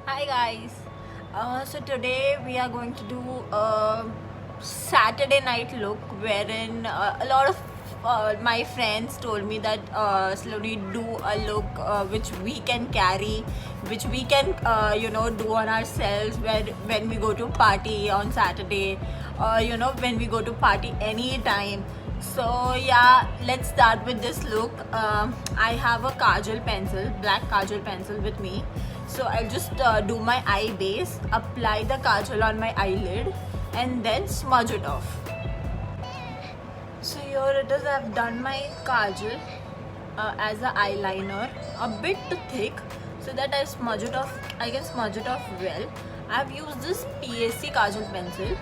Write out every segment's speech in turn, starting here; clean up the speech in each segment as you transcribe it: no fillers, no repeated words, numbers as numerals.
Hi guys. So today we are going to do a Saturday night look wherein a lot of my friends told me that slowly do a look which we can carry, which we can do on ourselves when we go to party on Saturday, or when we go to party anytime. So yeah, let's start with this look. I have a kajal pencil, black kajal pencil with me. So I'll just do my eye base, apply the kajal on my eyelid, and then smudge it off. So here it is. I've done my kajal as an eyeliner, a bit thick, so that I smudge it off. I can smudge it off well. I've used this PSC kajal pencil.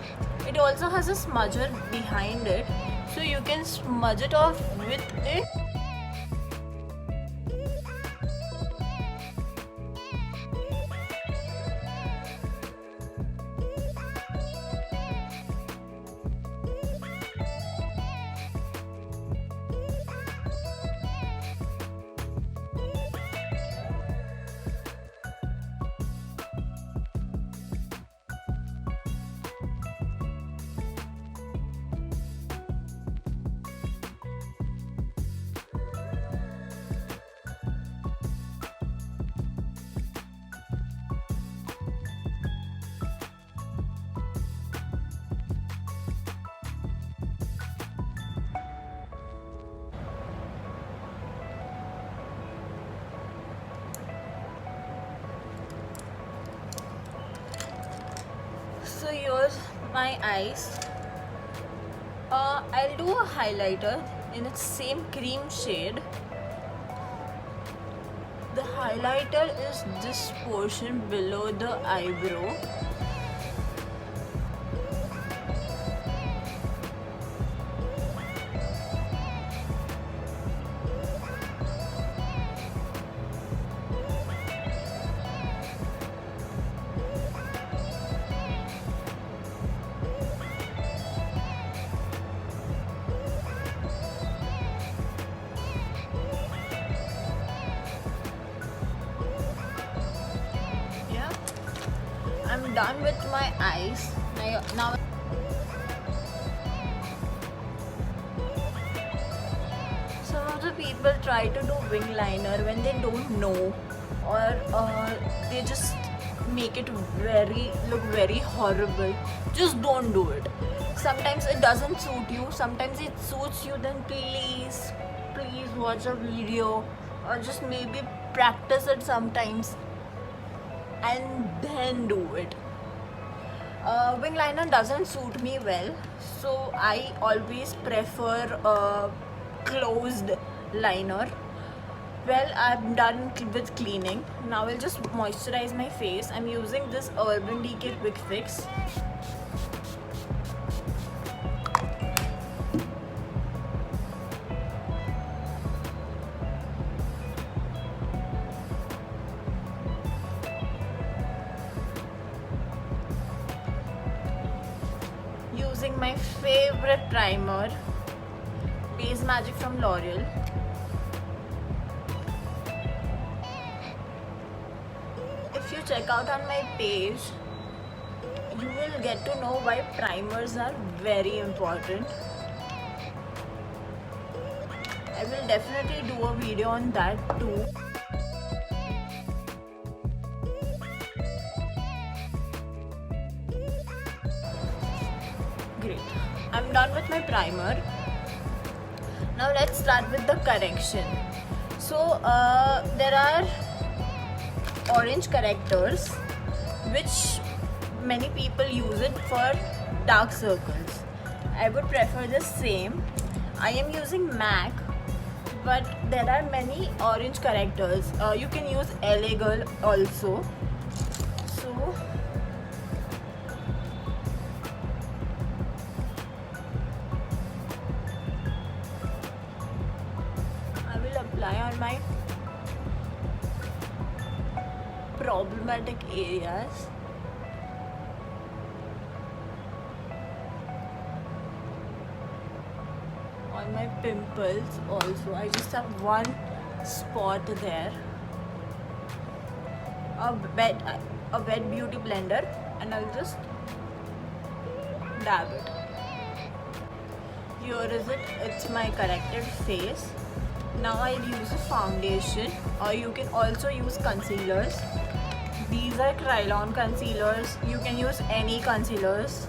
It also has a smudger behind it, so you can smudge it off with it. So here's my eyes. I'll do a highlighter in its same cream shade. The highlighter is this portion below the eyebrow. Yeah, I'm done with my eyes. Now some of the people try to do wing liner when they don't know, or they just make it look very horrible. Just don't do it. Sometimes it doesn't suit you, sometimes it suits you. Then please watch a video, or just maybe practice it sometimes and then do it. Wing liner doesn't suit me well, so I always prefer closed liner. Well, I'm done with cleaning. Now I'll just moisturize my face. I'm using this Urban Decay Quick Fix. Using my favorite primer, Base Magic from L'Oreal. If you check out on my page, you will get to know why primers are very important. I will definitely do a video on that too. Great. I'm done with my primer. Now let's start with the correction. So there are orange correctors which many people use it for dark circles. I would prefer the same. I am using MAC, but there are many orange correctors. You can use LA Girl also. So I will apply on my problematic areas. On my pimples also. I just have one spot there. a wet a wet beauty blender, and I'll just dab it. Here is it. It's my corrected face. Now I'll use a foundation, or you can also use concealers. These are Kryolan concealers. You can use any concealers.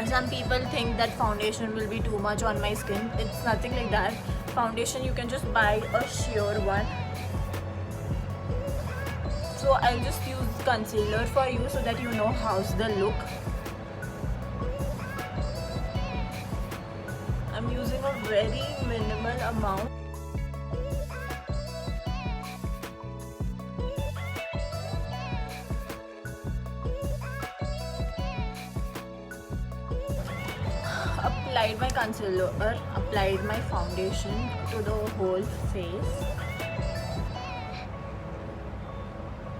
Some people think that foundation will be too much on my skin. It's nothing like that. Foundation, you can just buy a sheer one. So I'll just use concealer for you so that you know how's the look. I'm using a very minimal amount. Applied my concealer, applied my foundation to the whole face,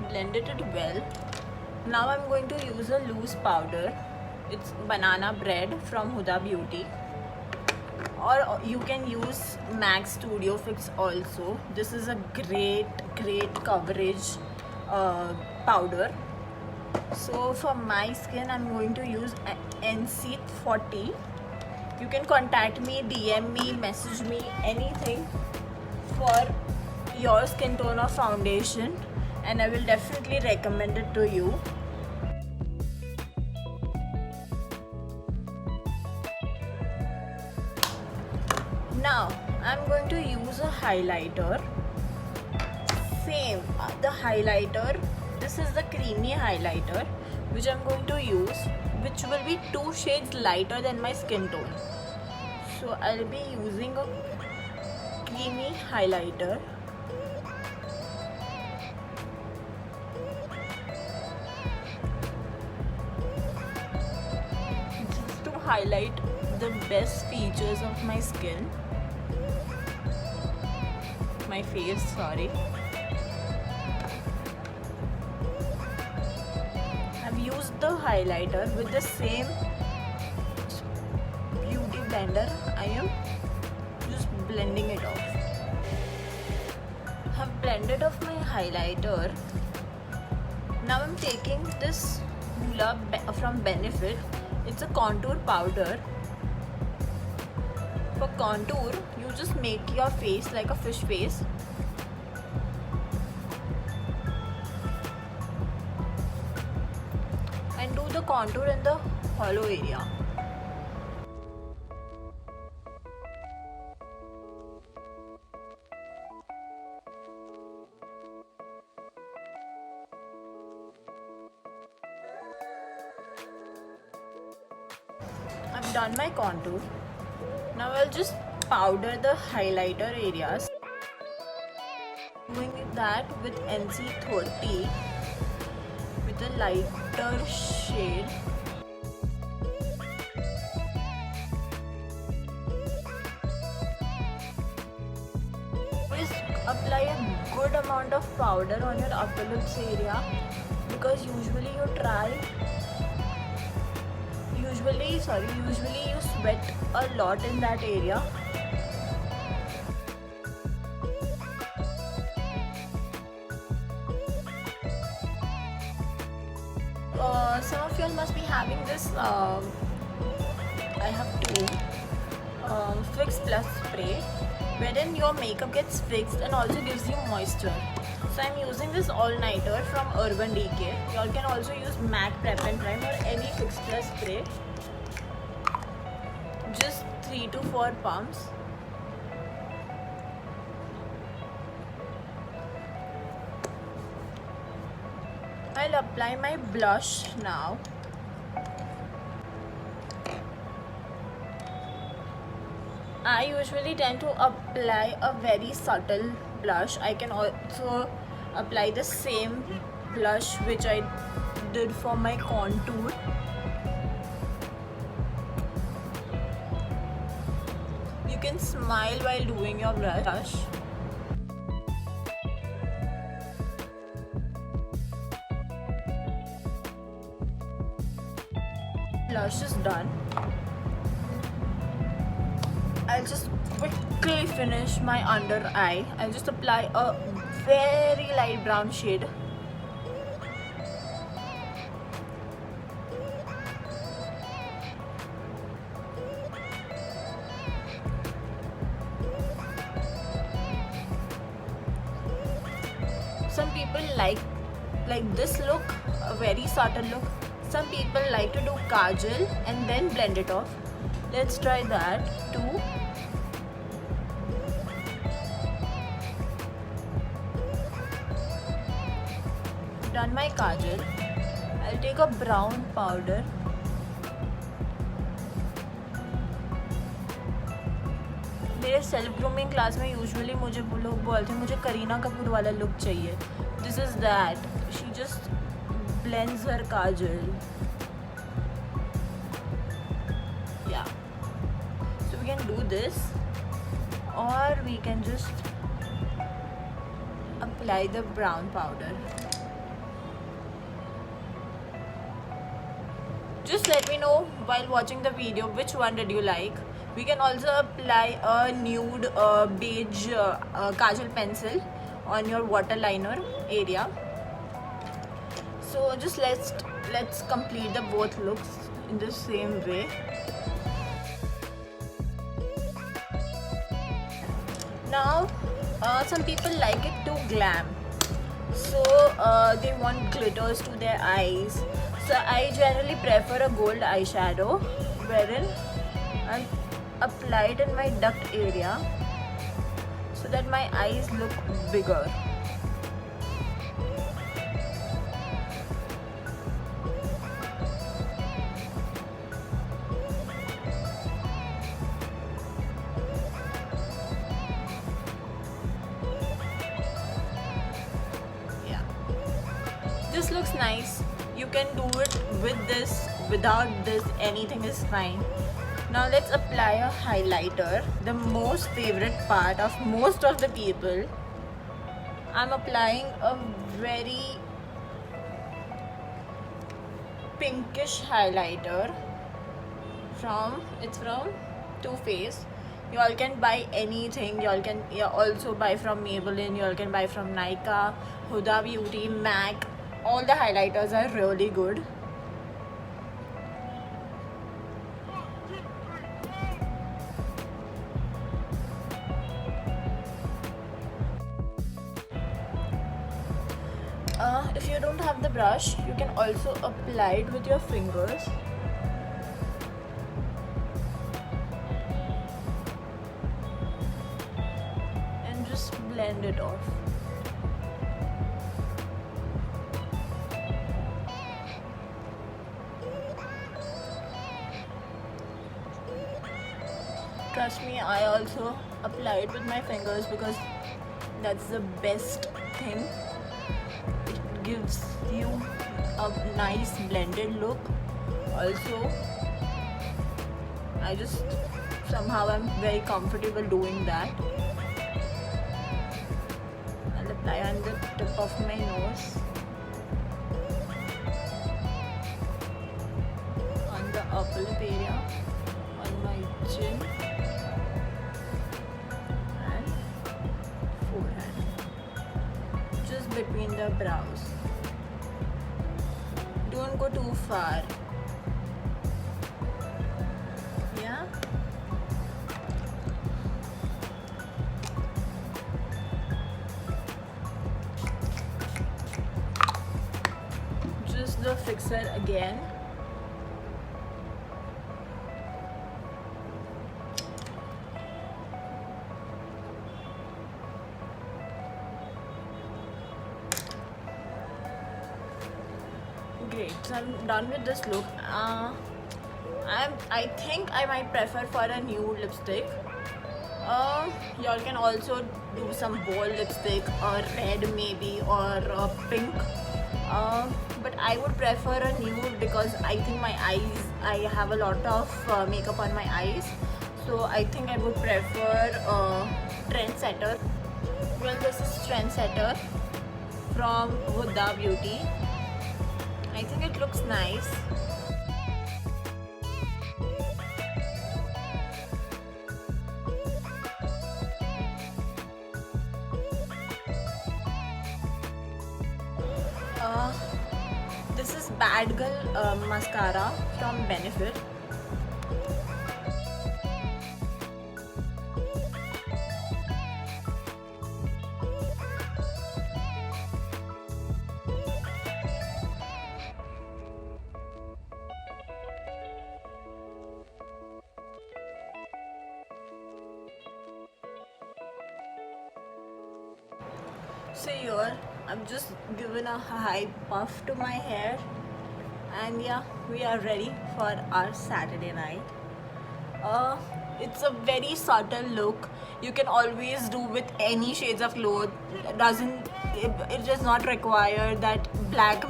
blended it well. Now I'm going to use a loose powder. It's banana bread from Huda Beauty, or you can use MAC Studio Fix also. This is a great coverage powder. So for my skin, I'm going to use NC40. You can contact me, DM me, message me, anything for your skin tone or foundation, and I will definitely recommend it to you. Now I'm going to use a highlighter. Same, the highlighter. This is the creamy highlighter which I'm going to use, which will be 2 shades lighter than my skin tone. So I'll be using a creamy highlighter. Just to highlight the best features of my skin. My face, sorry. I've used the highlighter with the same beauty blender. I am just blending it off. I've blended off my highlighter. Now I'm taking this Hoola from Benefit. It's a contour powder. For contour, you just make your face like a fish face. And do the contour in the hollow area. I've done my contour. Now I'll just powder the highlighter areas. Doing that with NC30 with a lighter shade. Always apply a good amount of powder on your upper lips area, because usually you sweat a lot in that area. Some of you all must be having this. I have two Fix Plus spray, wherein your makeup gets fixed and also gives you moisture. So I'm using this all-nighter from Urban Decay. You all can also use MAC Prep and Prime or any Fix Plus spray. Just 3 to 4 pumps. I'll apply my blush now. I usually tend to apply a very subtle blush. I can also apply the same blush which I did for my contour. You can smile while doing your blush. Blush is done. I'll just quickly finish my under eye. I'll just apply a very light brown shade Some people like this look, a very subtle look. Some people like to do kajal and then blend it off. Let's try that too. Done my kajal. I'll take a brown powder. मेरे self grooming class में usually मुझे वो लोग बोलते हैं मुझे करीना कपूर वाला look चाहिए. This is that. She just blends her kajal. Yeah so we can do this और we can just apply the brown powder. Just let me know while watching the video which one did you like. We can also apply a nude beige kajal pencil on your waterliner area. So just let's complete the both looks in the same way. Now some people like it too glam, so they want glitters to their eyes. So I generally prefer a gold eyeshadow wherein I'll apply it in my duct area so that my eyes look bigger. Yeah, this looks nice. You can do it with this, without this, anything is fine. Now let's apply a highlighter, the most favorite part of most of the people. I'm applying a very pinkish highlighter from Too Faced. You all can buy anything. You all can also buy from Maybelline. You all can buy from Nykaa, Huda Beauty, MAC. All the highlighters are really good. If you don't have the brush, you can also apply it with your fingers. And just blend it off. Trust me, I also apply it with my fingers because that's the best thing. It gives you a nice blended look. Also, I just somehow I'm very comfortable doing that. I'll apply on the tip of my nose, on the upper lip area, on my chin, between the brows. Don't go too far. Yeah. Just the fixer again. Great, so I'm done with this look. I think I might prefer for a nude lipstick. Y'all can also do some bold lipstick or red maybe or pink. But I would prefer a nude because I think my eyes, I have a lot of makeup on my eyes. So I think I would prefer Trendsetter. Well, this is Trendsetter from Huda Beauty. I think it looks nice. This is Bad Girl mascara from Benefit. So here I'm just given a high puff to my hair, and yeah, we are ready for our Saturday night. uh, it's a very subtle look. You can always do with any shades of clothes. It does not require that black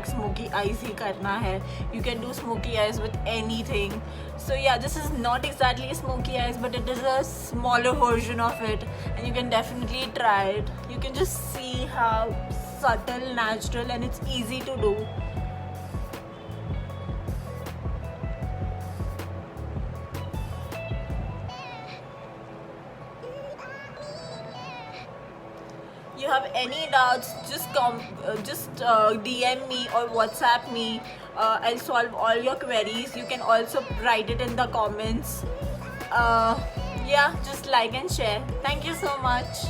smoky eyes ही करना है. You can do smoky eyes with anything. So yeah, this is not exactly smoky eyes, but it is a smaller version of it, and you can definitely try it. You can just see how subtle, natural, and it's easy to do. You have any doubts, just DM me or WhatsApp me. I'll solve all your queries. You can also write it in the comments. Yeah, just like and share. Thank you so much.